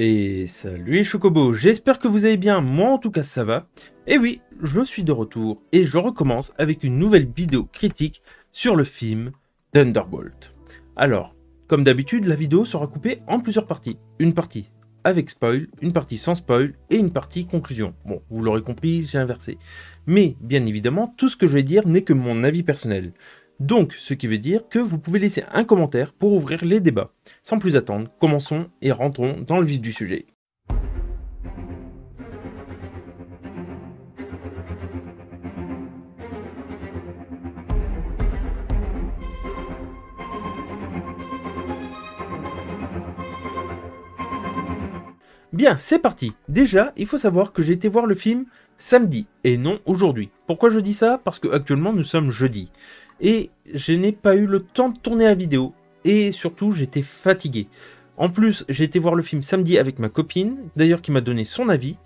Et salut les chocobos, j'espère que vous allez bien, moi en tout cas ça va. Et oui, je suis de retour et je recommence avec une nouvelle vidéo critique sur le film Thunderbolt. Alors, comme d'habitude, la vidéo sera coupée en plusieurs parties. Une partie avec spoil, une partie sans spoil et une partie conclusion. Bon, vous l'aurez compris, j'ai inversé. Mais bien évidemment, tout ce que je vais dire n'est que mon avis personnel. Donc, ce qui veut dire que vous pouvez laisser un commentaire pour ouvrir les débats. Sans plus attendre, commençons et rentrons dans le vif du sujet. Bien, c'est parti. Déjà, il faut savoir que j'ai été voir le film samedi et non aujourd'hui. Pourquoi je dis ça? Parce que actuellement nous sommes jeudi. Et je n'ai pas eu le temps de tourner la vidéo. Et surtout, j'étais fatigué. En plus, j'ai été voir le film samedi avec ma copine, d'ailleurs qui m'a donné son avis.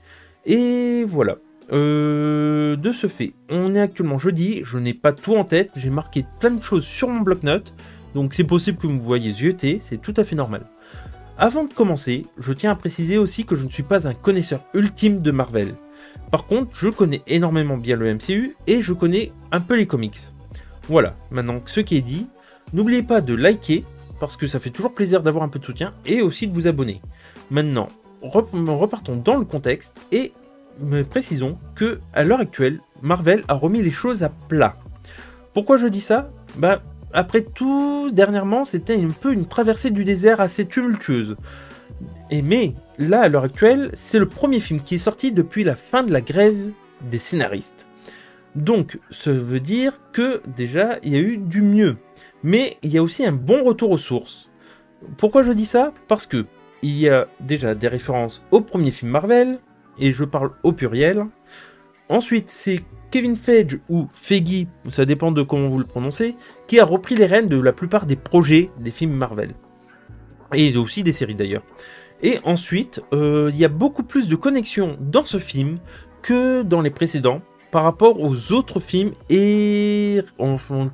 Et voilà. De ce fait, on est actuellement jeudi, je n'ai pas tout en tête, j'ai marqué plein de choses sur mon bloc-notes. Donc c'est possible que vous me voyez zioter, c'est tout à fait normal. Avant de commencer, je tiens à préciser aussi que je ne suis pas un connaisseur ultime de Marvel. Par contre, je connais énormément bien le MCU et je connais un peu les comics. Voilà, maintenant que ce qui est dit, n'oubliez pas de liker, parce que ça fait toujours plaisir d'avoir un peu de soutien, et aussi de vous abonner. Maintenant, repartons dans le contexte, et précisons que, à l'heure actuelle, Marvel a remis les choses à plat. Pourquoi je dis ça? Après tout, dernièrement, c'était un peu une traversée du désert assez tumultueuse. Mais là, à l'heure actuelle, c'est le premier film qui est sorti depuis la fin de la grève des scénaristes. Donc, ça veut dire que déjà, il y a eu du mieux. Mais il y a aussi un bon retour aux sources. Pourquoi je dis ça? Parce que il y a déjà des références au premier film Marvel, et je parle au pluriel. Ensuite, c'est Kevin Feige ou Feige, ça dépend de comment vous le prononcez, qui a repris les rênes de la plupart des projets des films Marvel. Et aussi des séries d'ailleurs. Et ensuite, il y a beaucoup plus de connexions dans ce film que dans les précédents par rapport aux autres films et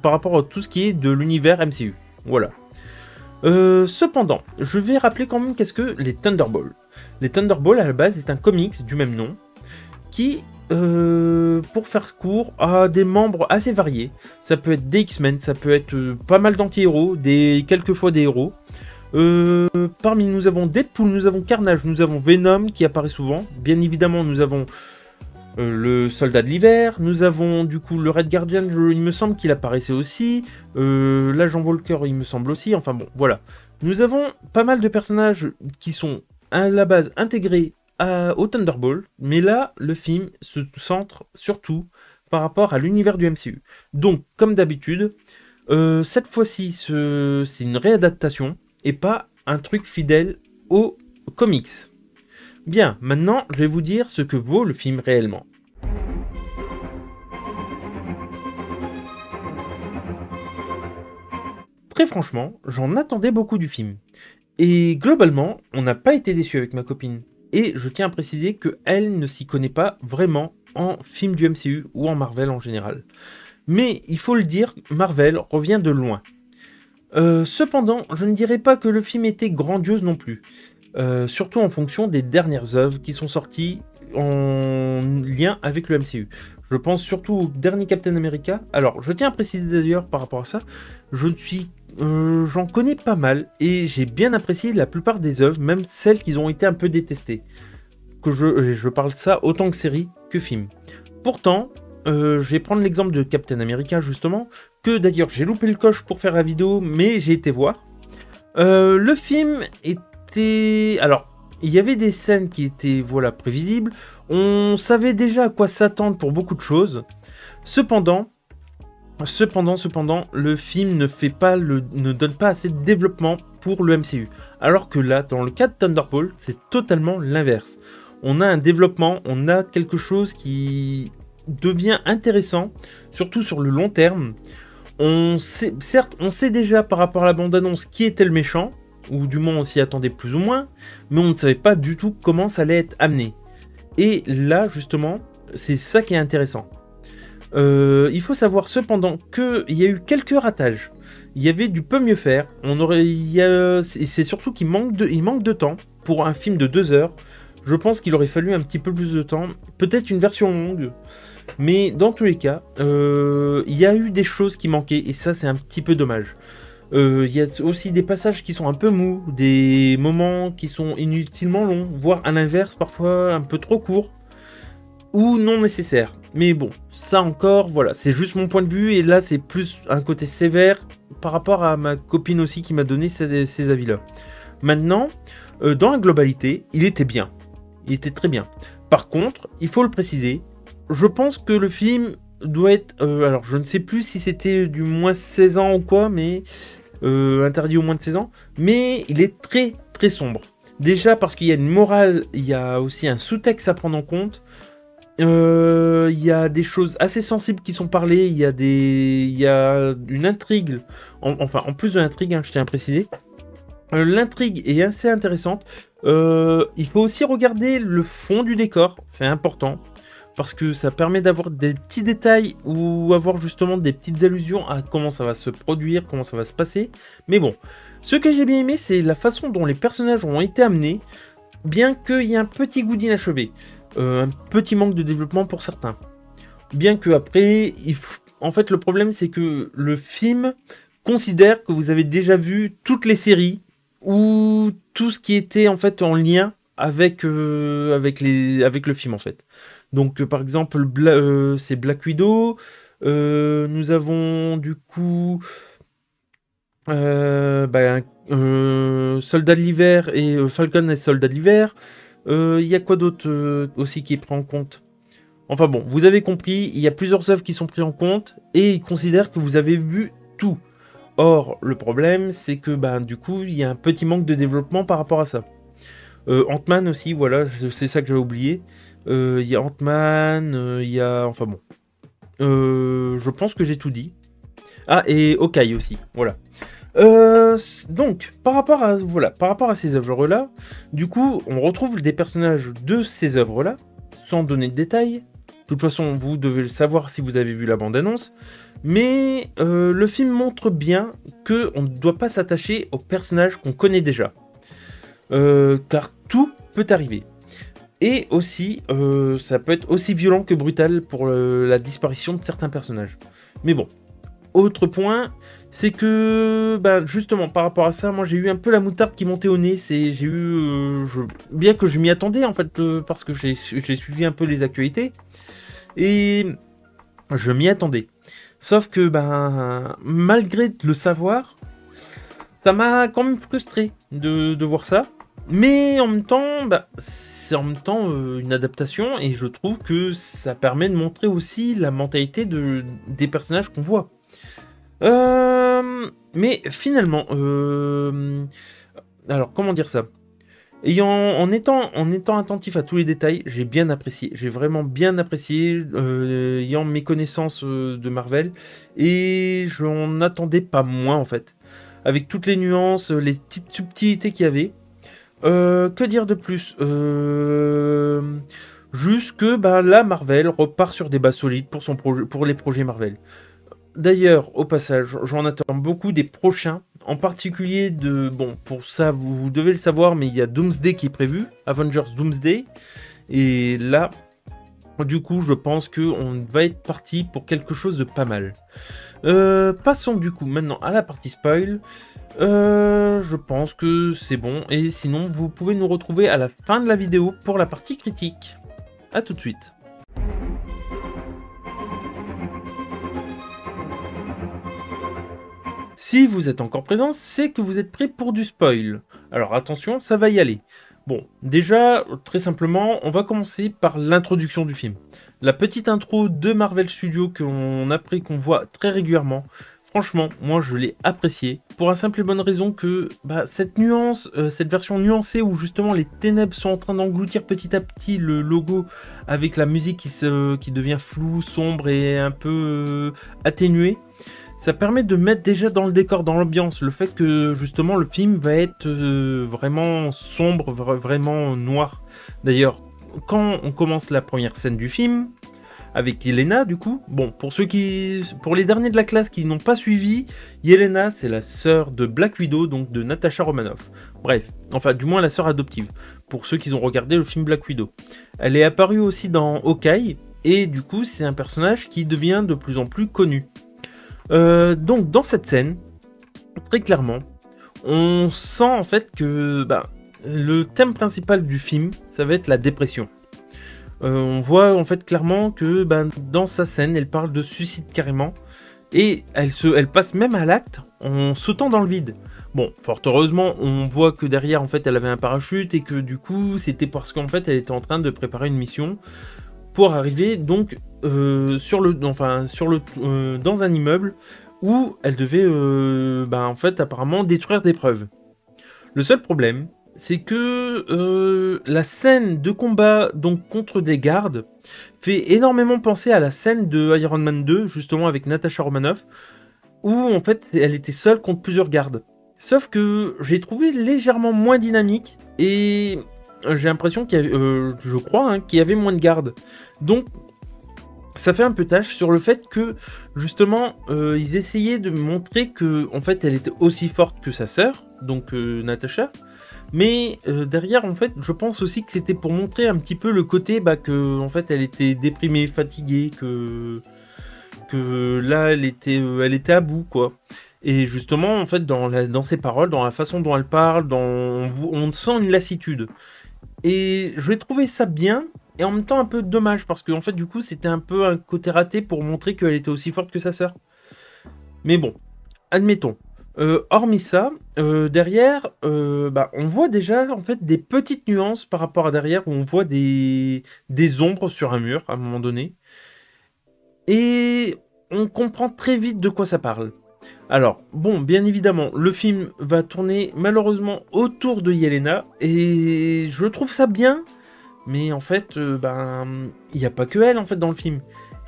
par rapport à tout ce qui est de l'univers MCU. Voilà. Cependant, je vais rappeler quand même qu'est-ce que les Thunderbolts. Les Thunderbolts à la base c'est un comics du même nom qui, pour faire court, a des membres assez variés. Ça peut être des X-Men, ça peut être pas mal d'anti-héros, quelquefois des héros. Parmi nous avons Deadpool, nous avons Carnage, nous avons Venom qui apparaît souvent. Bien évidemment, nous avons le Soldat de l'Hiver, nous avons du coup le Red Guardian, il me semble qu'il apparaissait aussi. L'Agent Walker, il me semble aussi. Enfin bon, voilà. Nous avons pas mal de personnages qui sont à la base intégrés au Thunderbolt, mais là, le film se centre surtout par rapport à l'univers du MCU. Donc, comme d'habitude, cette fois-ci, c'est une réadaptation et pas un truc fidèle aux comics. Bien, maintenant, je vais vous dire ce que vaut le film réellement. Très franchement, j'en attendais beaucoup du film. Et globalement, on n'a pas été déçus avec ma copine. Et je tiens à préciser qu'elle ne s'y connaît pas vraiment en film du MCU ou en Marvel en général. Mais il faut le dire, Marvel revient de loin. Cependant, je ne dirais pas que le film était grandiose non plus. Surtout en fonction des dernières œuvres qui sont sorties en lien avec le MCU. Je pense surtout au dernier Captain America. Alors, je tiens à préciser d'ailleurs par rapport à ça, j'en connais pas mal et j'ai bien apprécié la plupart des œuvres, même celles qui ont été un peu détestées. Je parle ça autant que série que film. Pourtant, je vais prendre l'exemple de Captain America justement, que d'ailleurs j'ai loupé le coche pour faire la vidéo, mais j'ai été voir. Le film était... Alors, il y avait des scènes qui étaient prévisibles. On savait déjà à quoi s'attendre pour beaucoup de choses. Cependant, le film ne donne pas assez de développement pour le MCU. Alors que là, dans le cas de Thunderbolt, c'est totalement l'inverse. On a un développement, on a quelque chose qui devient intéressant, surtout sur le long terme. Certes, on sait déjà par rapport à la bande-annonce qui était le méchant, ou du moins on s'y attendait plus ou moins, mais on ne savait pas du tout comment ça allait être amené. Et là, justement, c'est ça qui est intéressant. Il faut savoir cependant qu'il y a eu quelques ratages. Il y avait du peu mieux faire. C'est surtout qu'il manque de temps pour un film de 2 heures, je pense qu'il aurait fallu un petit peu plus de temps, peut-être une version longue, mais dans tous les cas, il y a eu des choses qui manquaient, et ça c'est un petit peu dommage. Il y a aussi des passages qui sont un peu mous, des moments qui sont inutilement longs, voire à l'inverse, parfois un peu trop courts, ou non nécessaires. Mais bon, ça encore, voilà, c'est juste mon point de vue, et là c'est plus un côté sévère par rapport à ma copine aussi qui m'a donné ces avis-là. Maintenant, dans la globalité, il était bien. Il était très bien. Par contre, il faut le préciser, je pense que le film doit être... alors, je ne sais plus si c'était du moins 16 ans ou quoi, mais... interdit au moins de 16 ans. Mais il est très, très sombre. Déjà parce qu'il y a une morale, il y a aussi un sous-texte à prendre en compte. Il y a des choses assez sensibles qui sont parlées. Il y a une intrigue. Enfin, en plus de l'intrigue, hein, je tiens à préciser. L'intrigue est assez intéressante. Il faut aussi regarder le fond du décor, c'est important, parce que ça permet d'avoir des petits détails ou avoir justement des petites allusions à comment ça va se produire, comment ça va se passer. Mais bon, ce que j'ai bien aimé, c'est la façon dont les personnages ont été amenés, bien qu'il y ait un petit goût d'inachevé, un petit manque de développement pour certains. Bien que après, en fait, le problème, c'est que le film considère que vous avez déjà vu toutes les séries, ou tout ce qui était en fait en lien avec, avec le film en fait. Donc par exemple c'est Black Widow, nous avons du coup Soldat de l'hiver et Falcon et Soldat de l'hiver. Il y a quoi d'autre aussi qui est pris en compte? Enfin bon, vous avez compris, il y a plusieurs œuvres qui sont prises en compte et ils considèrent que vous avez vu tout. Or, le problème, c'est que du coup, il y a un petit manque de développement par rapport à ça. Ant-Man aussi, voilà, c'est ça que j'avais oublié. Il y a Ant-Man, il y a... Enfin bon. Je pense que j'ai tout dit. Ah, et Hawkeye aussi, voilà. Donc, par rapport à ces œuvres-là, du coup, on retrouve des personnages de ces œuvres-là, sans donner de détails. De toute façon, vous devez le savoir si vous avez vu la bande-annonce. Mais le film montre bien qu'on ne doit pas s'attacher aux personnages qu'on connaît déjà. Car tout peut arriver. Et aussi, ça peut être aussi violent que brutal pour la disparition de certains personnages. Mais bon, autre point, c'est que justement par rapport à ça, moi j'ai eu un peu la moutarde qui montait au nez. Bien que je m'y attendais en fait, parce que j'ai suivi un peu les actualités. Et je m'y attendais. Sauf que, malgré le savoir, ça m'a quand même frustré de voir ça. Mais en même temps, c'est en même temps une adaptation et je trouve que ça permet de montrer aussi la mentalité des personnages qu'on voit. Mais finalement, alors comment dire ça? En étant attentif à tous les détails, j'ai bien apprécié, j'ai vraiment bien apprécié, ayant mes connaissances de Marvel, et je n'en attendais pas moins en fait, avec toutes les nuances, les petites subtilités qu'il y avait. Que dire de plus? Juste que là, Marvel repart sur des bases solides pour les projets Marvel. D'ailleurs, au passage, j'en attends beaucoup des prochains, en particulier pour ça, vous devez le savoir, mais il y a Doomsday qui est prévu, Avengers Doomsday, et là, du coup, je pense qu'on va être parti pour quelque chose de pas mal. Passons du coup maintenant à la partie spoil. Je pense que c'est bon, et sinon, vous pouvez nous retrouver à la fin de la vidéo pour la partie critique. A tout de suite. Si vous êtes encore présent, c'est que vous êtes prêt pour du spoil. Alors attention, ça va y aller. Bon, déjà, très simplement, on va commencer par l'introduction du film. La petite intro de Marvel Studios qu'on voit très régulièrement. Franchement, moi je l'ai apprécié, pour la simple et bonne raison que cette nuance, cette version nuancée où justement les ténèbres sont en train d'engloutir petit à petit le logo avec la musique qui devient floue, sombre et un peu atténuée. Ça permet de mettre déjà dans le décor, dans l'ambiance, le fait que justement le film va être vraiment sombre, vraiment noir. D'ailleurs, quand on commence la première scène du film, avec Yelena du coup. Bon, pour les derniers de la classe qui n'ont pas suivi, Yelena c'est la sœur de Black Widow, donc de Natasha Romanoff. Bref, enfin du moins la sœur adoptive, pour ceux qui ont regardé le film Black Widow. Elle est apparue aussi dans Hawkeye, et du coup c'est un personnage qui devient de plus en plus connu. Donc dans cette scène, très clairement, on sent en fait que le thème principal du film, ça va être la dépression. On voit en fait clairement que dans sa scène, elle parle de suicide carrément, et elle passe même à l'acte en sautant dans le vide. Bon, fort heureusement, on voit que derrière en fait elle avait un parachute, et que du coup c'était parce qu'en fait elle était en train de préparer une mission pour arriver donc dans un immeuble où elle devait en fait apparemment détruire des preuves. Le seul problème, c'est que la scène de combat donc contre des gardes fait énormément penser à la scène de Iron Man 2, justement avec Natasha Romanoff, où en fait elle était seule contre plusieurs gardes. Sauf que j'ai trouvé légèrement moins dynamique, et j'ai l'impression qu'il y avait, je crois, qu'il y avait moins de gardes. Donc ça fait un peu tâche sur le fait que justement ils essayaient de montrer que en fait elle était aussi forte que sa sœur, donc Natasha. Mais derrière en fait je pense aussi que c'était pour montrer un petit peu le côté que en fait elle était déprimée, fatiguée, que là elle était à bout quoi. Et justement en fait dans ses paroles, dans la façon dont elle parle, on sent une lassitude. Et je vais trouver ça bien, et en même temps un peu dommage, parce que en fait du coup c'était un peu un côté raté pour montrer qu'elle était aussi forte que sa sœur. Mais bon, admettons. Hormis ça, derrière, on voit déjà en fait des petites nuances par rapport à derrière, où on voit des ombres sur un mur à un moment donné. Et on comprend très vite de quoi ça parle. Alors, bon, bien évidemment, le film va tourner malheureusement autour de Yelena, et je trouve ça bien, mais en fait, il n'y a pas que elle en fait dans le film.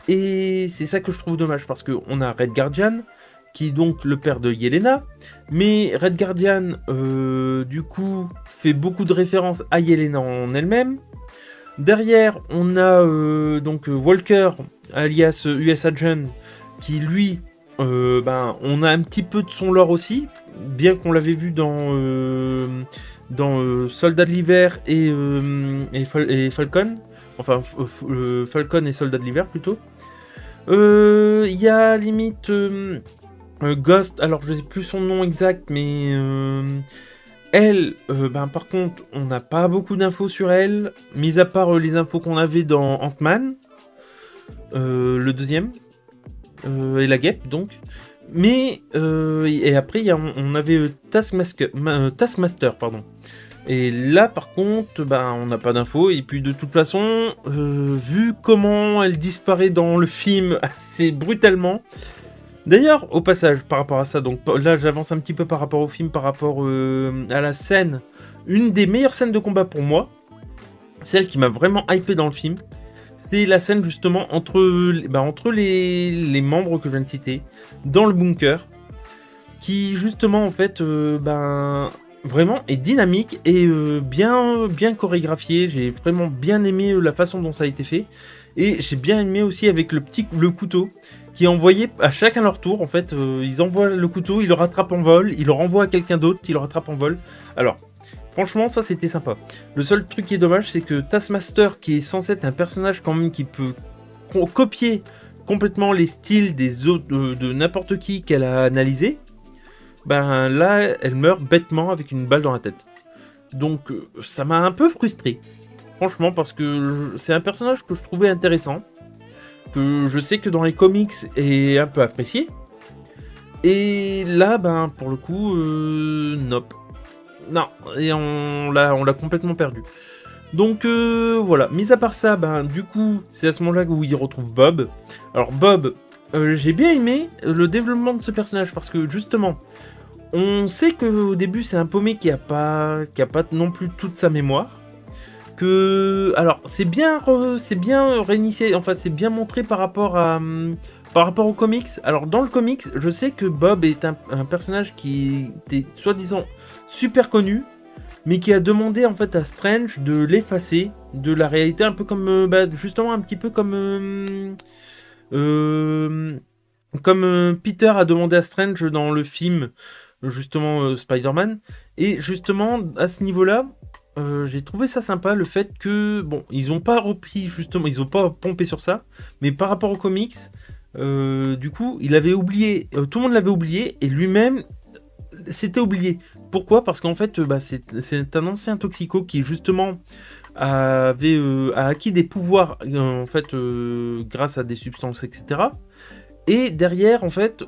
Et c'est ça que je trouve dommage, parce qu'on a Red Guardian, qui est donc le père de Yelena, mais Red Guardian, du coup, fait beaucoup de références à Yelena en elle-même. Derrière, on a donc Walker, alias US Agent, qui lui, on a un petit peu de son lore aussi, bien qu'on l'avait vu dans Soldats de l'hiver et Falcon, enfin Falcon et Soldats de l'hiver plutôt. Il y a limite Ghost, alors je sais plus son nom exact, mais elle, par contre, on n'a pas beaucoup d'infos sur elle, mis à part les infos qu'on avait dans Ant-Man, le deuxième. Et la guêpe donc, mais et après on avait Taskmaster pardon, et là par contre on n'a pas d'infos, et puis de toute façon vu comment elle disparaît dans le film assez brutalement. D'ailleurs au passage par rapport à ça, donc là j'avance un petit peu par rapport au film, par rapport à la scène, une des meilleures scènes de combat pour moi, celle qui m'a vraiment hypé dans le film, c'est la scène justement entre les membres que je viens de citer, dans le bunker, qui justement en fait vraiment est dynamique et bien chorégraphié. J'ai vraiment bien aimé la façon dont ça a été fait, et j'ai bien aimé aussi avec le couteau qui est envoyé à chacun leur tour. En fait ils envoient le couteau, ils le rattrapent en vol, ils le renvoient à quelqu'un d'autre qui le rattrape en vol. Alors franchement, ça c'était sympa. Le seul truc qui est dommage, c'est que Taskmaster, qui est censé être un personnage quand même qui peut copier complètement les styles des autres de n'importe qui qu'elle a analysé, là elle meurt bêtement avec une balle dans la tête. Donc ça m'a un peu frustré, franchement, parce que c'est un personnage que je trouvais intéressant, que je sais que dans les comics est un peu apprécié, et là pour le coup nope. Non, et on l'a complètement perdu. Donc voilà, mis à part ça, du coup, c'est à ce moment-là où il retrouve Bob. Alors Bob, j'ai bien aimé le développement de ce personnage, parce que justement, on sait qu'au début c'est un paumé qui a pas non plus toute sa mémoire. Alors c'est bien réinitié, enfin c'est bien montré par rapport aux comics. Alors dans le comics, je sais que Bob est un personnage qui était soi-disant super connu, mais qui a demandé en fait à Strange de l'effacer de la réalité, un peu comme, justement, un petit peu comme Peter a demandé à Strange dans le film, justement, Spider-Man. Et justement, à ce niveau-là, j'ai trouvé ça sympa, le fait que, bon, ils ont pas repris, justement, ils ont pas pompé sur ça, mais par rapport aux comics, du coup, il avait oublié, tout le monde l'avait oublié, et lui-même s'était oublié. Pourquoi? Parce qu'en fait, c'est un ancien toxico qui, justement, a acquis des pouvoirs, en fait, grâce à des substances, etc. Et derrière, en fait,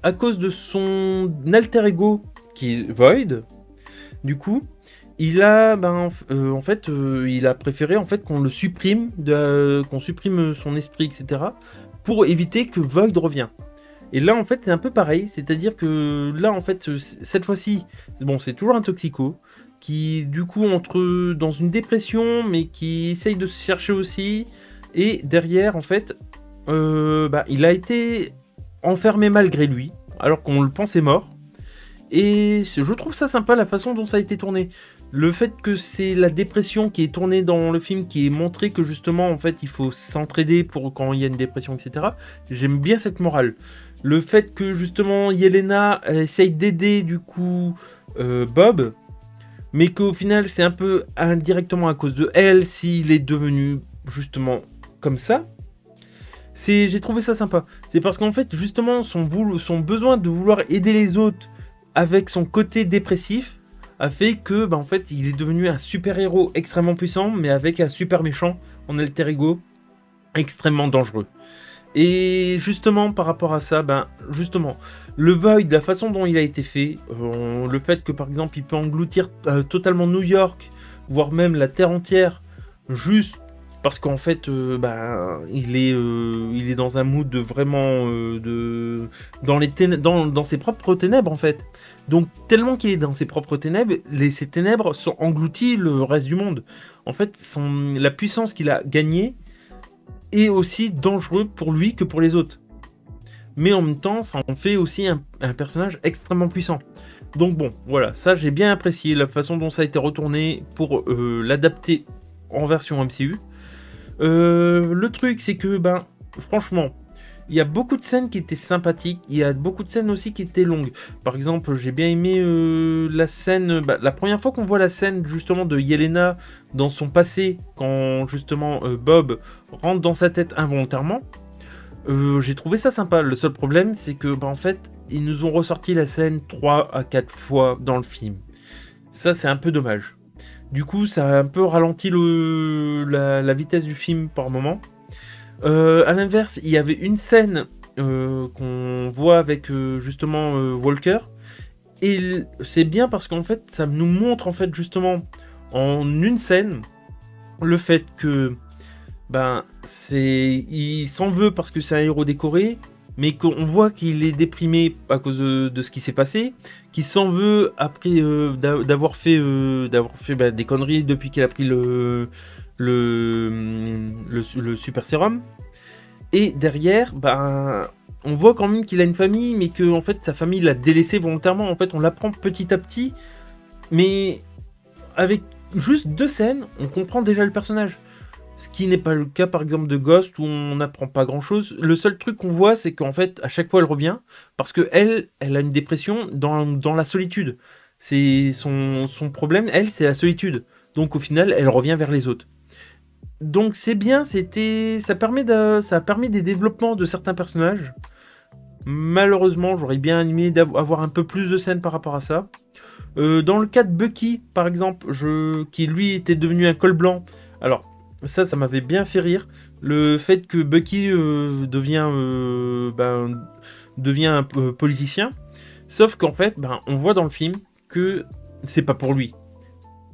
à cause de son alter ego qui est Void, du coup, il a, il a préféré en fait qu'on le supprime, qu'on supprime son esprit, etc. pour éviter que Void revienne. Et là, en fait, c'est un peu pareil, c'est-à-dire que là, en fait, cette fois-ci, bon, c'est toujours un toxico qui, du coup, entre dans une dépression, mais qui essaye de se chercher aussi. Et derrière, en fait, il a été enfermé malgré lui, alors qu'on le pensait mort. Et je trouve ça sympa la façon dont ça a été tourné. Le fait que c'est la dépression qui est tournée dans le film, qui est montré que justement, en fait, il faut s'entraider pour quand il y a une dépression, etc. J'aime bien cette morale. Le fait que justement, Yelena essaye d'aider du coup Bob, mais qu'au final, c'est un peu indirectement à cause de elle s'il est devenu justement comme ça. J'ai trouvé ça sympa. C'est parce qu'en fait, justement, son besoin de vouloir aider les autres avec son côté dépressif a fait que, en fait, il est devenu un super-héros extrêmement puissant, mais avec un super méchant en alter ego extrêmement dangereux. Et justement, par rapport à ça, justement, le Void, la façon dont il a été fait, le fait que, par exemple, il peut engloutir totalement New York, voire même la Terre entière, juste parce qu'en fait, il est dans un mood de vraiment dans ses propres ténèbres en fait. Donc tellement qu'il est dans ses propres ténèbres, ces ténèbres sont englouties le reste du monde. En fait, la puissance qu'il a gagnée est aussi dangereux pour lui que pour les autres. Mais en même temps, ça en fait aussi un personnage extrêmement puissant. Donc bon, voilà, ça j'ai bien apprécié la façon dont ça a été retourné pour l'adapter en version MCU. Le truc, c'est que, franchement, il y a beaucoup de scènes qui étaient sympathiques, il y a beaucoup de scènes aussi qui étaient longues. Par exemple, j'ai bien aimé la scène, la première fois qu'on voit la scène justement de Yelena dans son passé, quand justement Bob rentre dans sa tête involontairement, j'ai trouvé ça sympa. Le seul problème, c'est que, en fait, ils nous ont ressorti la scène 3 à 4 fois dans le film. Ça, c'est un peu dommage. Du coup, ça a un peu ralenti la vitesse du film par moment. À l'inverse, il y avait une scène qu'on voit avec justement Walker. Et c'est bien parce qu'en fait, ça nous montre en fait justement en une scène le fait que il s'en veut parce que c'est un héros décoré, mais qu'on voit qu'il est déprimé à cause de ce qui s'est passé, qu'il s'en veut après d'avoir fait des conneries depuis qu'il a pris le super sérum. Et derrière, on voit quand même qu'il a une famille, mais que en fait sa famille l'a délaissé volontairement. En fait, on l'apprend petit à petit, mais avec juste 2 scènes, on comprend déjà le personnage. Ce qui n'est pas le cas par exemple de Ghost où on n'apprend pas grand chose. Le seul truc qu'on voit, c'est qu'en fait à chaque fois elle revient parce que elle a une dépression dans la solitude. C'est son problème, elle, c'est la solitude. Donc au final elle revient vers les autres. Donc c'est bien, ça a permis des développements de certains personnages. Malheureusement j'aurais bien aimé avoir un peu plus de scènes par rapport à ça. Dans le cas de Bucky par exemple, qui lui était devenu un col blanc. Alors ça m'avait bien fait rire. Le fait que Bucky devient un politicien. Sauf qu'en fait, on voit dans le film que c'est pas pour lui.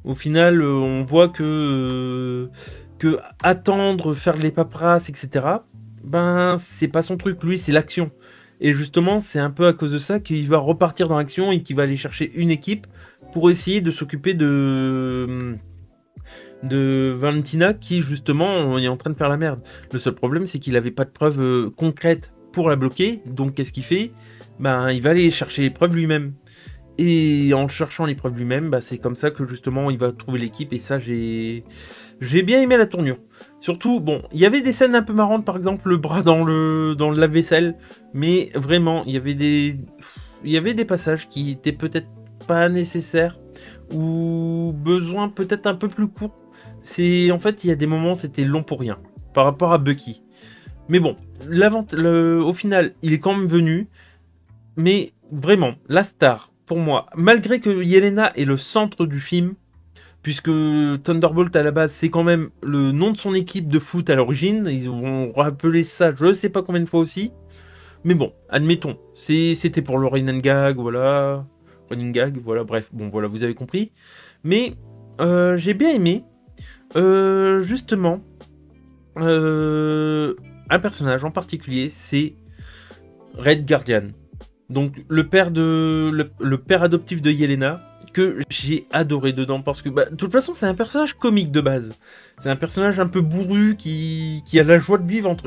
Au final, on voit que attendre, faire les paperasses, etc. C'est pas son truc. Lui, c'est l'action. Et justement, c'est un peu à cause de ça qu'il va repartir dans l'action et qu'il va aller chercher une équipe pour essayer de s'occuper de Valentina qui justement est en train de faire la merde. Le seul problème, c'est qu'il n'avait pas de preuves concrètes pour la bloquer. Donc qu'est-ce qu'il fait ? Il va aller chercher les preuves lui-même. Et en cherchant l'épreuve lui-même, bah, c'est comme ça que justement il va trouver l'équipe. Et ça, j'ai bien aimé la tournure. Surtout, bon, il y avait des scènes un peu marrantes, par exemple le bras dans le lave-vaisselle. Mais vraiment, il y avait des passages qui étaient peut-être pas nécessaires ou besoin peut-être un peu plus court. En fait, il y a des moments, c'était long pour rien par rapport à Bucky. Mais bon, au final, il est quand même venu. Mais vraiment, la star, pour moi, malgré que Yelena est le centre du film, puisque Thunderbolt à la base, c'est quand même le nom de son équipe de foot à l'origine, ils vont rappeler ça je sais pas combien de fois aussi, mais bon, admettons, c'était pour le running gag, voilà, bref, bon voilà, vous avez compris. Mais j'ai bien aimé, justement, un personnage en particulier, c'est Red Guardian. Donc le père adoptif de Yelena, que j'ai adoré dedans, parce que bah, de toute façon c'est un personnage comique de base. C'est un personnage un peu bourru qui a la joie de vivre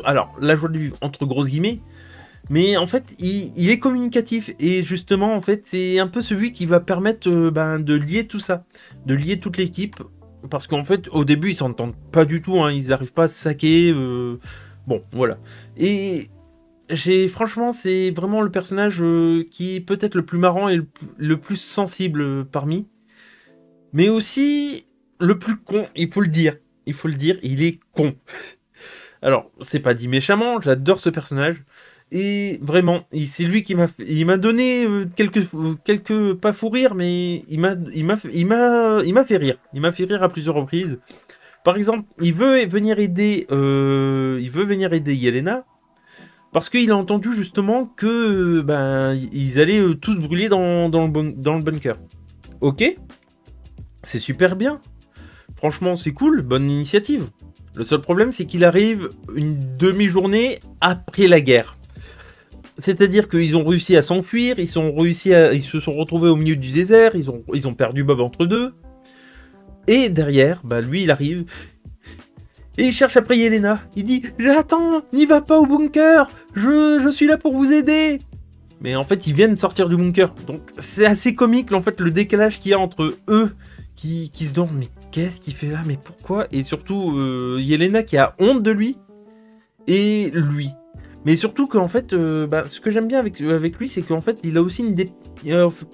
la joie de vivre entre grosses guillemets, mais en fait il est communicatif, et justement en fait c'est un peu celui qui va permettre de lier tout ça, de lier toute l'équipe, parce qu'en fait au début ils s'entendent pas du tout, hein, ils arrivent pas à se saquer, bon voilà. Et franchement, c'est vraiment le personnage qui est peut-être le plus marrant et le plus sensible parmi. Mais aussi le plus con, il faut le dire. Il faut le dire, il est con. Alors, c'est pas dit méchamment, j'adore ce personnage. Et vraiment, c'est lui qui m'a donné quelques pas fou rire, mais il m'a fait rire. Il m'a fait rire à plusieurs reprises. Par exemple, il veut venir aider Yelena. Parce qu'il a entendu justement que ils allaient tous brûler dans le bunker. Ok, c'est super bien. Franchement, c'est cool, bonne initiative. Le seul problème, c'est qu'il arrive une demi-journée après la guerre. C'est-à-dire qu'ils ont réussi à s'enfuir, ils se sont retrouvés au milieu du désert, ils ont perdu Bob entre deux. Et derrière, lui, il arrive. Et il cherche après Yelena. Il dit « J'attends, n'y va pas au bunker, je suis là pour vous aider !» Mais en fait, ils viennent de sortir du bunker. Donc c'est assez comique, en fait, le décalage qu'il y a entre eux qui se demandent « Mais qu'est-ce qu'il fait là? Mais pourquoi ?» Et surtout, Yelena qui a honte de lui. Et lui. Mais surtout qu'en fait, ce que j'aime bien avec lui, c'est qu'en fait, il a aussi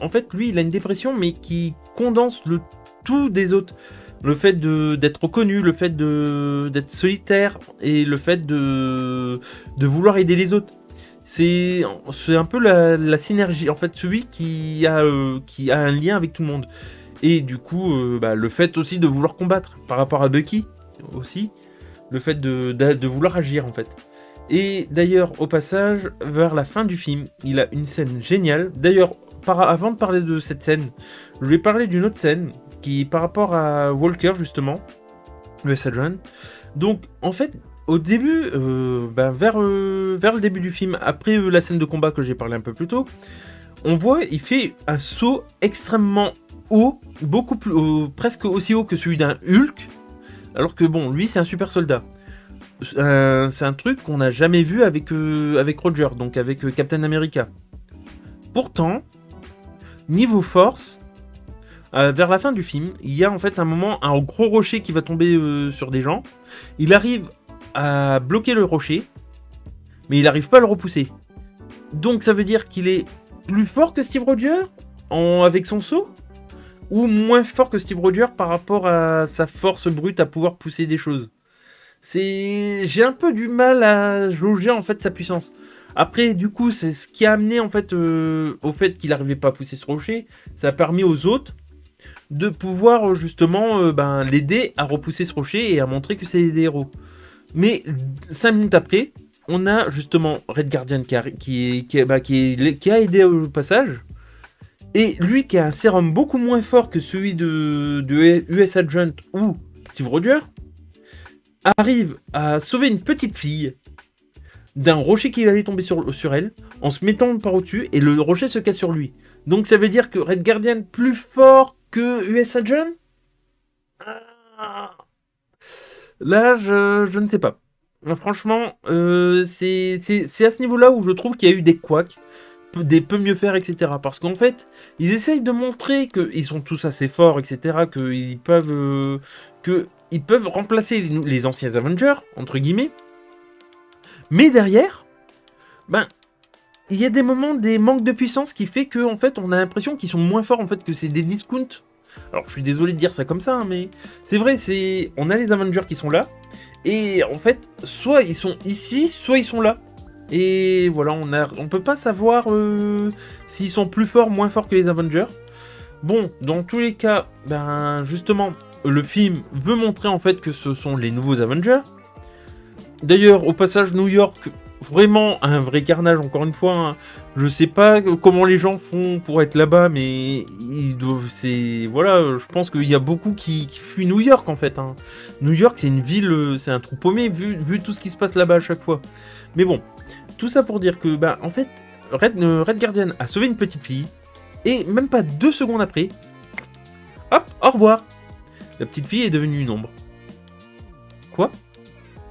en fait, lui, il a une dépression, mais qui condense le tout des autres. Le fait d'être reconnu, le fait d'être solitaire, et le fait de vouloir aider les autres. C'est un peu la synergie, en fait, celui qui a un lien avec tout le monde. Et du coup, le fait aussi de vouloir combattre, par rapport à Bucky, aussi, le fait de vouloir agir, en fait. Et d'ailleurs, au passage, vers la fin du film, il a une scène géniale. D'ailleurs, avant de parler de cette scène, je vais parler d'une autre scène, qui par rapport à Walker justement, US Agent. Donc en fait, au début, vers le début du film, après la scène de combat que j'ai parlé un peu plus tôt, on voit il fait un saut extrêmement haut, beaucoup plus presque aussi haut que celui d'un Hulk, alors que bon, lui c'est un super soldat. C'est un truc qu'on n'a jamais vu avec Roger, donc avec Captain America. Pourtant, niveau force, vers la fin du film, il y a en fait un moment, un gros rocher qui va tomber sur des gens. Il arrive à bloquer le rocher, mais il n'arrive pas à le repousser. Donc ça veut dire qu'il est plus fort que Steve Rogers avec son saut, ou moins fort que Steve Rogers par rapport à sa force brute à pouvoir pousser des choses. J'ai un peu du mal à jauger en fait sa puissance. Après, du coup, c'est ce qui a amené en fait au fait qu'il n'arrivait pas à pousser ce rocher. Ça a permis aux autres de pouvoir justement l'aider à repousser ce rocher et à montrer que c'est des héros. Mais 5 minutes après, on a justement Red Guardian qui a aidé au passage. Et lui qui a un sérum beaucoup moins fort que celui de US Agent ou Steve Rogers, arrive à sauver une petite fille d'un rocher qui allait tomber sur elle, en se mettant par au-dessus, et le rocher se casse sur lui. Donc ça veut dire que Red Guardian plus fort que US Agent? Là, je ne sais pas. Franchement, c'est à ce niveau-là où je trouve qu'il y a eu des couacs. peu mieux faire, etc. Parce qu'en fait, ils essayent de montrer qu'ils sont tous assez forts, etc. Qu'ils peuvent remplacer les anciens Avengers, entre guillemets. Mais derrière, ben, il y a des moments, des manques de puissance qui fait que en fait, on a l'impression qu'ils sont moins forts, en fait, que c'est des discounts. Alors, je suis désolé de dire ça comme ça, hein, mais c'est vrai, on a les Avengers qui sont là, et en fait, soit ils sont ici, soit ils sont là. Et voilà, on peut pas savoir s'ils sont plus forts, moins forts que les Avengers. Bon, dans tous les cas, ben justement, le film veut montrer en fait que ce sont les nouveaux Avengers. D'ailleurs, au passage, New York, vraiment un vrai carnage, encore une fois. Hein. Je sais pas comment les gens font pour être là-bas, mais ils doivent. Voilà, je pense qu'il y a beaucoup qui fuient New York en fait. Hein. New York, c'est une ville, c'est un trou paumé, vu tout ce qui se passe là-bas à chaque fois. Mais bon, tout ça pour dire que, bah, en fait, Red Guardian a sauvé une petite fille, et même pas 2 secondes après, hop, au revoir. La petite fille est devenue une ombre. Quoi ?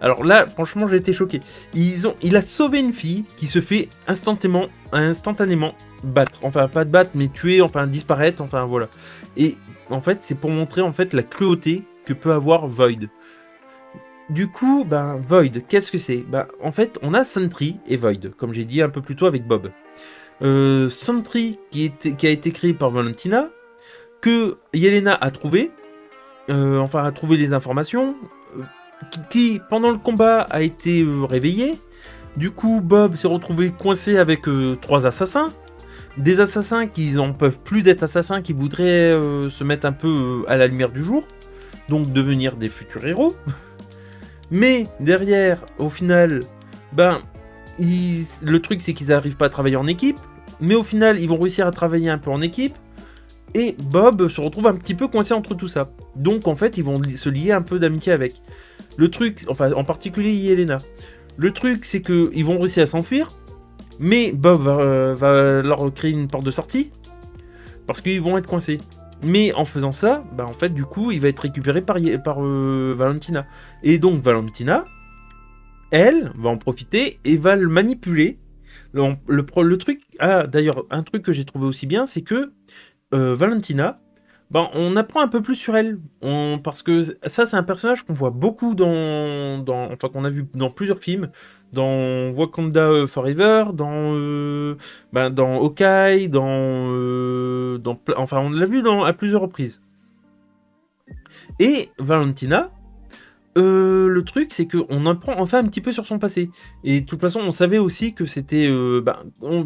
Alors là, franchement, j'ai été choqué. Il a sauvé une fille qui se fait instantanément battre. Enfin, pas de battre, mais tuer, enfin, disparaître, enfin, voilà. Et en fait, c'est pour montrer, en fait, la cruauté que peut avoir Void. Du coup, ben, Void, qu'est-ce que c'est? Ben, en fait, on a Sentry et Void, comme j'ai dit un peu plus tôt avec Bob. Sentry, qui a été créé par Valentina, que Yelena a trouvé, a trouvé les informations, qui, pendant le combat, a été réveillé. Du coup, Bob s'est retrouvé coincé avec 3 assassins. Des assassins qui n'en peuvent plus d'être assassins, qui voudraient se mettre un peu à la lumière du jour. Donc devenir des futurs héros. Mais derrière, au final, ben, le truc c'est qu'ils n'arrivent pas à travailler en équipe. Mais au final, ils vont réussir à travailler un peu en équipe. Et Bob se retrouve un petit peu coincé entre tout ça. Donc en fait, ils vont se lier un peu d'amitié avec. Le truc, enfin en particulier Yelena. Le truc, c'est qu'ils vont réussir à s'enfuir. Mais Bob va leur créer une porte de sortie. Parce qu'ils vont être coincés. Mais en faisant ça, bah en fait, du coup, il va être récupéré par Valentina. Et donc Valentina, elle, va en profiter et va le manipuler. Le truc... Ah, d'ailleurs, un truc que j'ai trouvé aussi bien, c'est que Valentina, ben, on apprend un peu plus sur elle. Parce que ça, c'est un personnage qu'on voit beaucoup enfin, qu'on a vu dans plusieurs films. Dans Wakanda Forever, dans Hawkeye, enfin, on l'a vu à plusieurs reprises. Et Valentina, le truc, c'est qu'on apprend enfin un petit peu sur son passé. Et de toute façon, on savait aussi que c'était...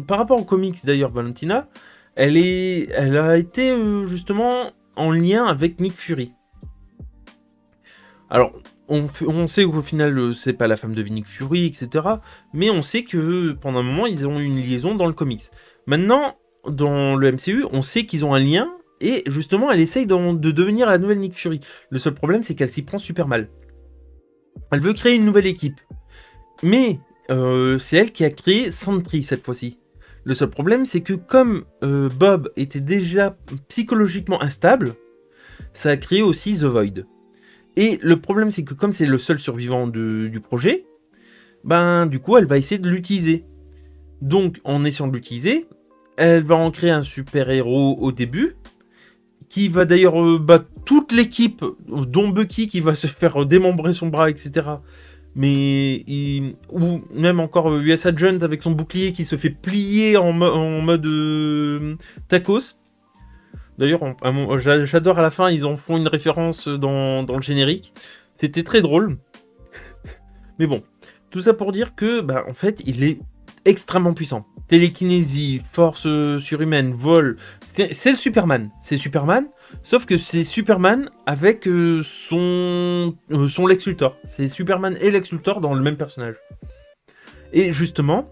par rapport aux comics, d'ailleurs, Valentina, elle a été justement en lien avec Nick Fury. Alors, on sait qu'au final, c'est pas la femme de Nick Fury, etc. Mais on sait que pendant un moment, ils ont eu une liaison dans le comics. Maintenant, dans le MCU, on sait qu'ils ont un lien. Et justement, elle essaye de devenir la nouvelle Nick Fury. Le seul problème, c'est qu'elle s'y prend super mal. Elle veut créer une nouvelle équipe. Mais c'est elle qui a créé Sentry cette fois-ci. Le seul problème, c'est que comme Bob était déjà psychologiquement instable, ça a créé aussi The Void. Et le problème, c'est que comme c'est le seul survivant du projet, ben du coup, elle va essayer de l'utiliser. Donc, en essayant de l'utiliser, elle va en créer un super-héros au début, qui va d'ailleurs battre toute l'équipe, dont Bucky, qui va se faire démembrer son bras, etc. Ou même encore US Agent avec son bouclier qui se fait plier en mode tacos. D'ailleurs, j'adore à la fin, ils en font une référence dans le générique. C'était très drôle. Mais bon, tout ça pour dire que, bah, en fait, il est extrêmement puissant. Télékinésie, force surhumaine, vol. C'est le Superman. C'est Superman, sauf que c'est Superman avec son Lex Luthor. C'est Superman et Lex Luthor dans le même personnage. Et justement,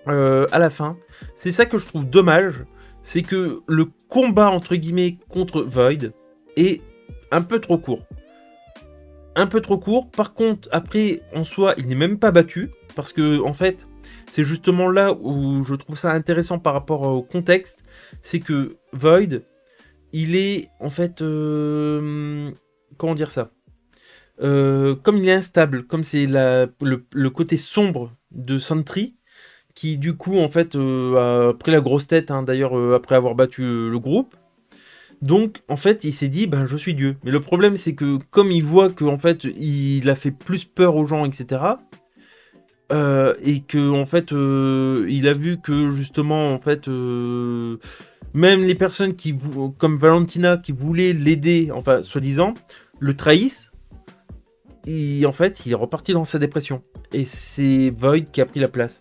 à la fin, c'est ça que je trouve dommage. C'est que le combat, entre guillemets, contre Void est un peu trop court. Un peu trop court. Par contre, après, en soi, il n'est même pas battu. Parce que, en fait, c'est justement là où je trouve ça intéressant par rapport au contexte. C'est que Void, il est, en fait... comment dire ça, comme il est instable, comme c'est le côté sombre de Sentry, qui du coup en fait a pris la grosse tête, hein, d'ailleurs après avoir battu le groupe. Donc en fait il s'est dit ben je suis Dieu. Mais le problème c'est que comme il voit que en fait il a fait plus peur aux gens, etc. Et que en fait il a vu que justement en fait même les personnes comme Valentina qui voulaient l'aider, enfin soi-disant, le trahissent. Et en fait il est reparti dans sa dépression. Et c'est Void qui a pris la place.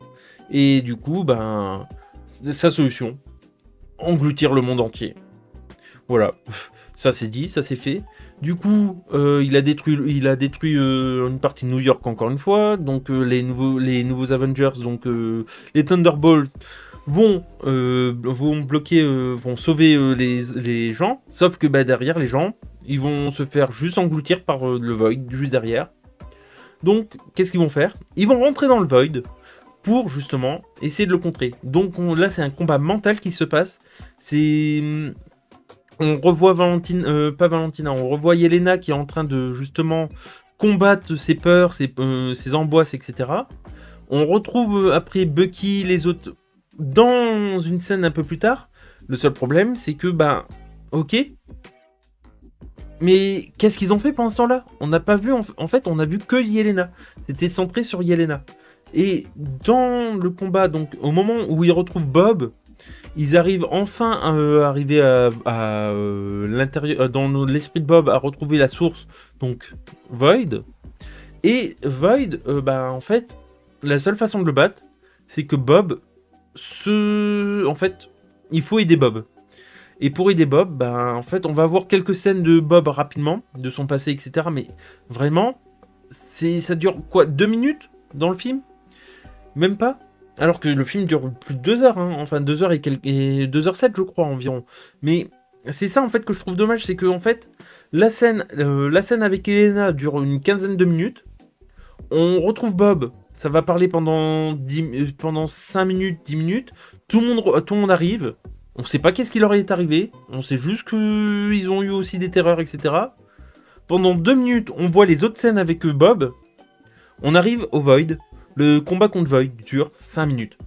Et du coup ben sa solution, engloutir le monde entier. Voilà, ça c'est dit, ça c'est fait. Du coup, il a détruit une partie de New York encore une fois. Donc les nouveaux Avengers, donc les Thunderbolts vont bloquer, vont sauver les gens. Sauf que bah, derrière les gens, ils vont se faire juste engloutir par le Void juste derrière. Donc qu'est-ce qu'ils vont faire? Ils vont rentrer dans le Void pour justement essayer de le contrer. Donc là c'est un combat mental qui se passe. On revoit pas Valentina, on revoit Yelena qui est en train de justement combattre ses peurs, ses angoisses, etc. On retrouve après Bucky, les autres, dans une scène un peu plus tard. Le seul problème, c'est que, bah, ok. Mais qu'est-ce qu'ils ont fait pendant ce temps-là? On n'a pas vu, en fait, on a vu que Yelena. C'était centré sur Yelena. Et dans le combat, donc, au moment où ils retrouvent Bob, ils arrivent enfin à l'intérieur, dans l'esprit de Bob, à retrouver la source, donc Void. Et Void, bah, en fait, la seule façon de le battre, c'est que Bob en fait, il faut aider Bob. Et pour aider Bob, bah, en fait, on va voir quelques scènes de Bob rapidement, de son passé, etc. Mais vraiment, ça dure quoi, 2 minutes dans le film? Même pas? Alors que le film dure plus de 2 heures, hein. Enfin 2 heures et 2h07 je crois environ. Mais c'est ça en fait que je trouve dommage, c'est que en fait la scène avec Elena dure une quinzaine de minutes. On retrouve Bob, ça va parler pendant 5 minutes, 10 minutes. Tout le monde arrive. On sait pas qu'est-ce qui leur est arrivé. On sait juste qu'ils ont eu aussi des terreurs, etc. Pendant 2 minutes, on voit les autres scènes avec Bob. On arrive au Void. Le combat contre Void dure 5 minutes.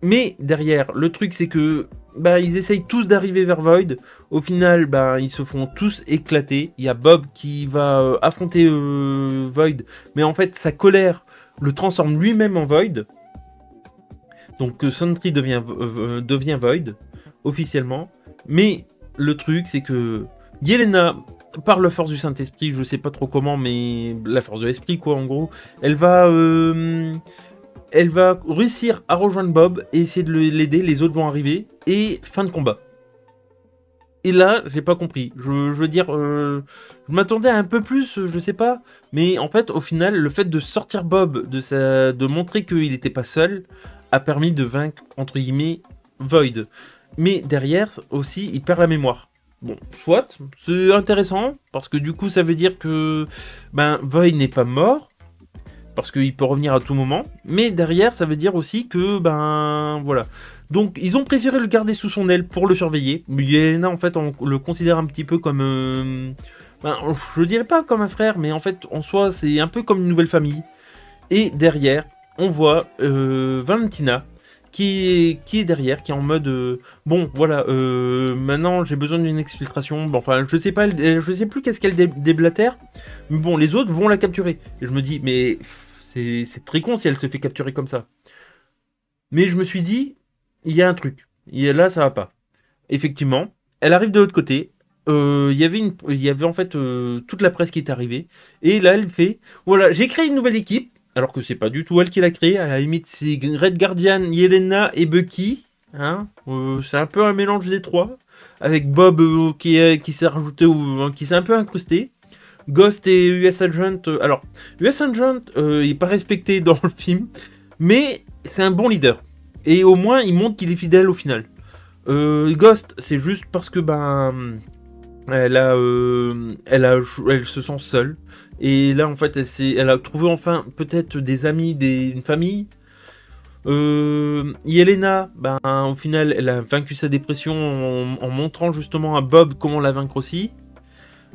Mais derrière, le truc c'est que bah, ils essayent tous d'arriver vers Void. Au final, bah, ils se font tous éclater. Il y a Bob qui va affronter Void. Mais en fait, sa colère le transforme lui-même en Void. Donc Sentry devient Void, officiellement. Mais le truc c'est que Yelena, par la force du Saint-Esprit, je sais pas trop comment, mais la force de l'esprit, quoi, en gros, elle va réussir à rejoindre Bob et essayer de l'aider, les autres vont arriver, et fin de combat. Et là, j'ai pas compris. Je veux dire, je m'attendais à un peu plus, je sais pas, mais en fait, au final, le fait de sortir Bob, de montrer qu'il n'était pas seul, a permis de vaincre, entre guillemets, Void. Mais derrière, aussi, il perd la mémoire. Bon, soit, c'est intéressant, parce que du coup, ça veut dire que ben, Void n'est pas mort, parce qu'il peut revenir à tout moment, mais derrière, ça veut dire aussi que, ben, voilà. Donc, ils ont préféré le garder sous son aile pour le surveiller. Yelena, en fait, on le considère un petit peu comme... ben, je dirais pas comme un frère, mais en fait, en soi, c'est un peu comme une nouvelle famille. Et derrière, on voit Valentina, qui est derrière, qui est en mode bon voilà, maintenant j'ai besoin d'une exfiltration. Bon, enfin je sais pas, je sais plus qu'est-ce qu'elle déblatère, mais bon les autres vont la capturer. Et je me dis mais c'est très con si elle se fait capturer comme ça. Mais je me suis dit il y a un truc, là ça va pas. Effectivement, elle arrive de l'autre côté. Il y avait en fait toute la presse qui est arrivée et là elle fait voilà, j'ai créé une nouvelle équipe. Alors que c'est pas du tout elle qui l'a créé, à la limite c'est Red Guardian, Yelena et Bucky. Hein, c'est un peu un mélange des trois. Avec Bob qui s'est rajouté, qui s'est un peu incrusté. Ghost et US Agent. Alors, US Agent, il est pas respecté dans le film, mais c'est un bon leader. Et au moins, il montre qu'il est fidèle au final. Ghost, c'est juste parce que ben, elle se sent seule. Et là, en fait, elle a trouvé enfin peut-être des amis, une famille. Yelena, ben, au final, elle a vaincu sa dépression en montrant justement à Bob comment la vaincre aussi.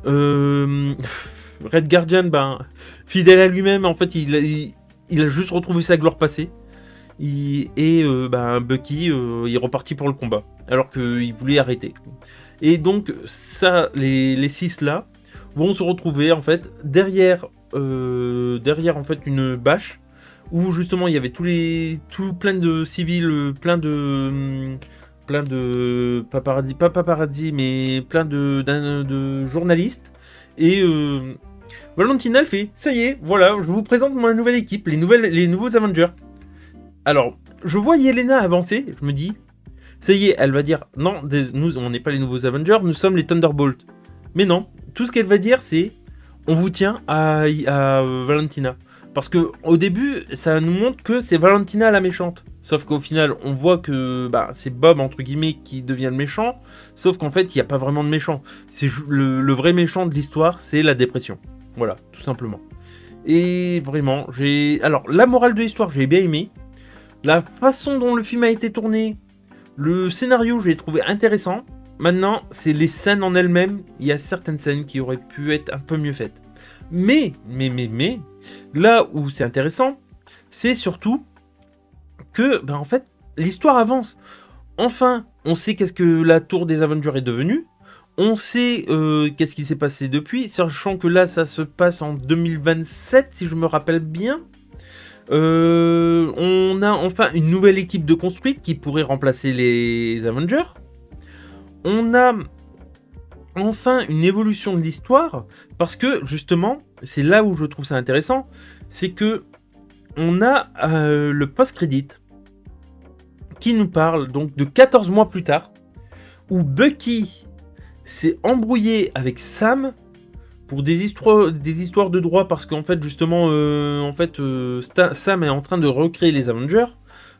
Red Guardian, ben, fidèle à lui-même, en fait, il a juste retrouvé sa gloire passée. Bucky, il est reparti pour le combat, alors qu'il voulait arrêter. Et donc, ça, les 6 là vont se retrouver en fait derrière en fait une bâche où justement il y avait plein de civils, plein de paparazzi, pas paparazzi, mais plein de journalistes. Et Valentina elle fait, ça y est, voilà, je vous présente ma nouvelle équipe, les nouveaux Avengers. Alors, je vois Yelena avancer, je me dis, ça y est, elle va dire, non, nous, on n'est pas les nouveaux Avengers, nous sommes les Thunderbolts. Mais non, tout ce qu'elle va dire, c'est, on vous tient à Valentina. Parce que au début, ça nous montre que c'est Valentina la méchante. Sauf qu'au final, on voit que c'est Bob, entre guillemets, qui devient le méchant. Sauf qu'en fait, il n'y a pas vraiment de méchant. C'est le vrai méchant de l'histoire, c'est la dépression. Voilà, tout simplement. Et vraiment, alors, la morale de l'histoire, j'ai bien aimé. La façon dont le film a été tourné, le scénario, je l'ai trouvé intéressant. Maintenant, c'est les scènes en elles-mêmes. Il y a certaines scènes qui auraient pu être un peu mieux faites. Mais, là où c'est intéressant, c'est surtout que, en fait, l'histoire avance. Enfin, on sait qu'est-ce que la tour des Avengers est devenue. On sait qu'est-ce qui s'est passé depuis, sachant que là, ça se passe en 2027, si je me rappelle bien. On a enfin une nouvelle équipe de construite qui pourrait remplacer les Avengers. On a enfin une évolution de l'histoire, parce que justement, c'est là où je trouve ça intéressant, c'est que on a le post-crédit qui nous parle donc de 14 mois plus tard, où Bucky s'est embrouillé avec Sam pour des histoires de droit, parce qu'en fait justement Sam est en train de recréer les Avengers.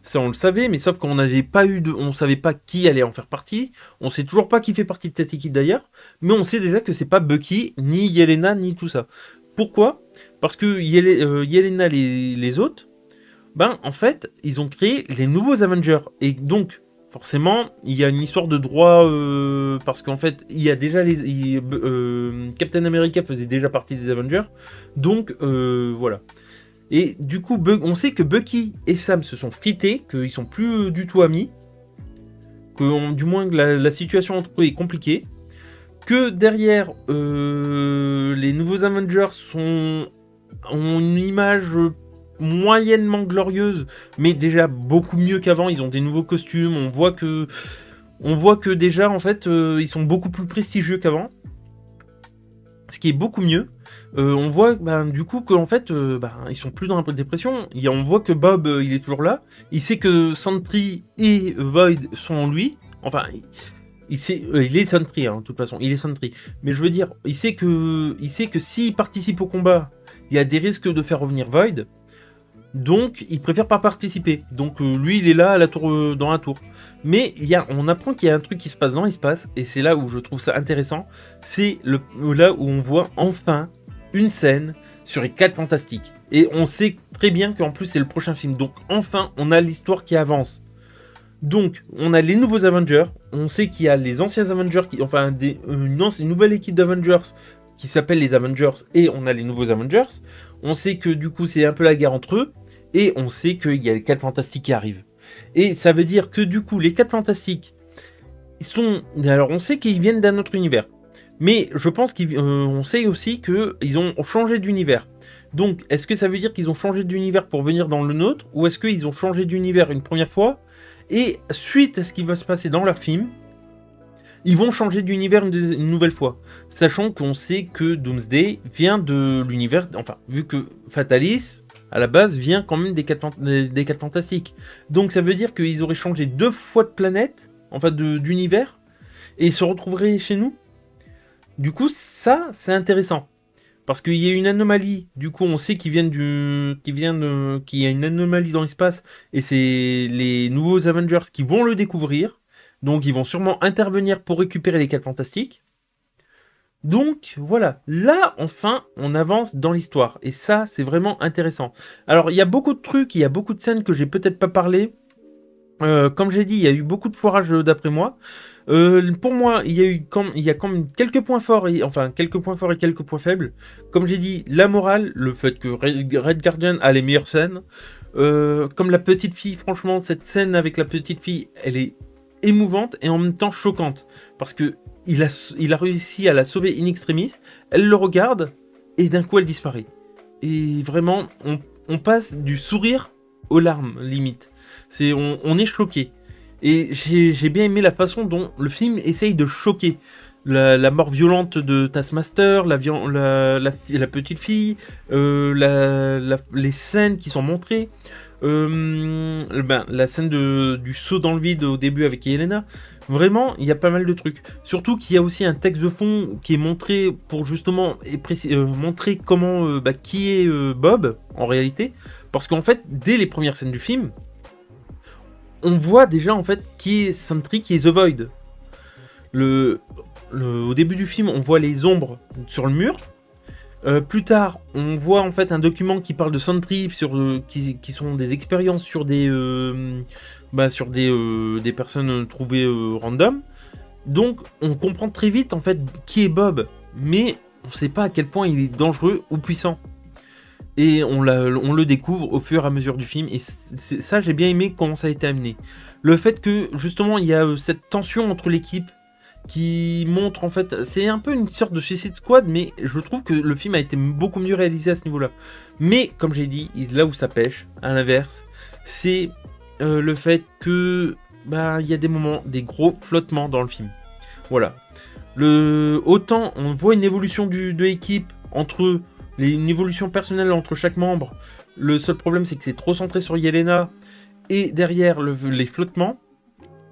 Ça on le savait, mais sauf qu'on n'avait pas on savait pas qui allait en faire partie. On sait toujours pas qui fait partie de cette équipe d'ailleurs, mais on sait déjà que c'est pas Bucky, ni Yelena, ni tout ça. Pourquoi? Parce que Yelena, les autres, en fait, ils ont créé les nouveaux Avengers. Et donc, forcément, il y a une histoire de droit, parce qu'en fait, il y a déjà Captain America faisait déjà partie des Avengers. Donc, voilà. Et du coup, on sait que Bucky et Sam se sont frités, qu'ils sont plus du tout amis, que du moins la situation entre eux est compliquée, que derrière les nouveaux Avengers ont une image moyennement glorieuse, mais déjà beaucoup mieux qu'avant. Ils ont des nouveaux costumes, on voit que déjà en fait ils sont beaucoup plus prestigieux qu'avant, ce qui est beaucoup mieux. On voit du coup qu'en fait ils sont plus dans la dépression. On voit que Bob il est toujours là, il sait que Sentry et Void sont en lui, enfin il est Sentry de toute façon, il est Sentry, mais je veux dire il sait que s'il participe au combat il y a des risques de faire revenir Void, donc il préfère pas participer. Donc lui il est là à la tour, dans la tour. Mais on apprend qu'il y a un truc qui se passe dans l'espace, et c'est là où je trouve ça intéressant. C'est là où on voit enfin une scène sur les 4 Fantastiques. Et on sait très bien qu'en plus c'est le prochain film. Donc enfin on a l'histoire qui avance. Donc on a les nouveaux Avengers. On sait qu'il y a les anciens Avengers, une nouvelle équipe d'Avengers qui s'appelle les Avengers, et on a les nouveaux Avengers. On sait que du coup c'est un peu la guerre entre eux, et on sait qu'il y a les 4 Fantastiques qui arrivent. Et ça veut dire que du coup les 4 Fantastiques, alors on sait qu'ils viennent d'un autre univers, mais je pense qu'on sait aussi qu'ils ont changé d'univers. Donc est-ce que ça veut dire qu'ils ont changé d'univers pour venir dans le nôtre, ou est-ce qu'ils ont changé d'univers une première fois, et suite à ce qui va se passer dans leur film, ils vont changer d'univers une nouvelle fois, sachant qu'on sait que Doomsday vient de l'univers, enfin, vu que Fatalis, à la base, vient quand même des 4 Fantastiques. Donc ça veut dire qu'ils auraient changé 2 fois de planète, enfin d'univers, et ils se retrouveraient chez nous. Du coup, ça, c'est intéressant. Parce qu'il y a une anomalie, du coup on sait qu'il y a une anomalie dans l'espace, et c'est les nouveaux Avengers qui vont le découvrir. Donc ils vont sûrement intervenir pour récupérer les 4 Fantastiques. Donc voilà, là enfin on avance dans l'histoire. Et ça c'est vraiment intéressant. Alors il y a beaucoup de trucs, il y a beaucoup de scènes que j'ai peut-être pas parlé. Comme j'ai dit, il y a eu beaucoup de foirage d'après moi. Pour moi, il y a quand même quelques points forts, et quelques points faibles. Comme j'ai dit, la morale, le fait que Red Guardian a les meilleures scènes. Comme la petite fille, franchement, cette scène avec la petite fille, elle est émouvante et en même temps choquante. Parce que il a réussi à la sauver in extremis, elle le regarde et d'un coup elle disparaît. Et vraiment, on passe du sourire aux larmes, limite. On est choqué. Et j'ai bien aimé la façon dont le film essaye de choquer. La mort violente de Taskmaster, la petite fille, les scènes qui sont montrées, la scène du saut dans le vide au début avec Yelena. Vraiment, il y a pas mal de trucs. Surtout qu'il y a aussi un texte de fond qui est montré pour justement montrer qui est Bob en réalité. Parce qu'en fait, dès les premières scènes du film, on voit déjà en fait qui est Sentry, qui est The Void. Au début du film, on voit les ombres sur le mur. Plus tard, on voit en fait un document qui parle de Sentry, qui sont des expériences sur des personnes trouvées random. Donc, on comprend très vite en fait qui est Bob, mais on ne sait pas à quel point il est dangereux ou puissant. Et on le découvre au fur et à mesure du film, et ça, j'ai bien aimé comment ça a été amené. Le fait que justement, il y a cette tension entre l'équipe qui montre en fait, c'est un peu une sorte de Suicide Squad, mais je trouve que le film a été beaucoup mieux réalisé à ce niveau-là. Mais comme j'ai dit, là où ça pêche, à l'inverse, c'est le fait que il y a des moments, des gros flottements dans le film. Voilà. Autant on voit une évolution de l'équipe entre eux, une évolution personnelle entre chaque membre. Le seul problème, c'est que c'est trop centré sur Yelena et derrière les flottements.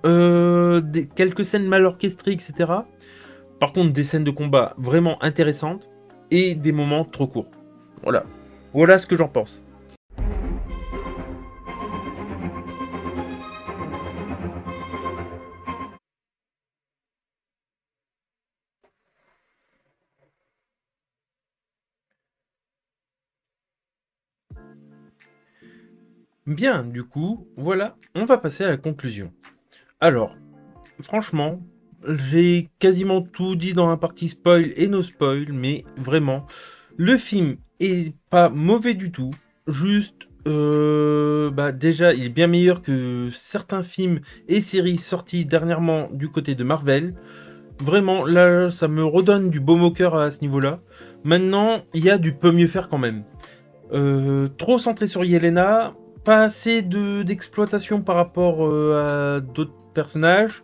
Quelques scènes mal orchestrées, etc. Par contre, des scènes de combat vraiment intéressantes et des moments trop courts. Voilà ce que j'en pense. Bien, du coup, voilà, on va passer à la conclusion. Alors, franchement, j'ai quasiment tout dit dans la partie spoil et no spoil, mais vraiment, le film est pas mauvais du tout. Juste, déjà, il est bien meilleur que certains films et séries sortis dernièrement du côté de Marvel. Vraiment, là, ça me redonne du baume au cœur à ce niveau-là. Maintenant, il y a du peut mieux faire quand même. Trop centré sur Yelena, pas assez d'exploitation par rapport à d'autres personnages.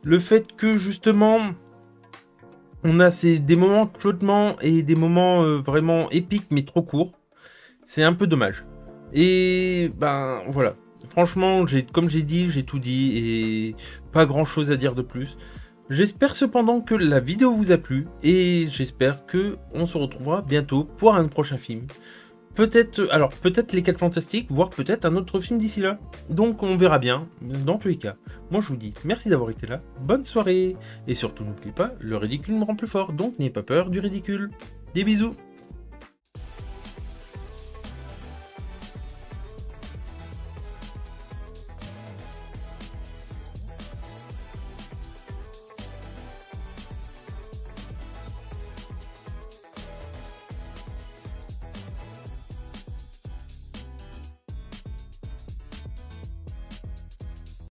Le fait que justement on a des moments de flottement et des moments vraiment épiques mais trop courts, c'est un peu dommage. Et voilà, franchement, comme j'ai dit, j'ai tout dit et pas grand chose à dire de plus. J'espère cependant que la vidéo vous a plu et j'espère que on se retrouvera bientôt pour un prochain film. Peut-être les 4 Fantastiques, voire peut-être un autre film d'ici là. Donc on verra bien, dans tous les cas. Moi je vous dis merci d'avoir été là, bonne soirée. Et surtout n'oubliez pas, le ridicule me rend plus fort, donc n'ayez pas peur du ridicule. Des bisous.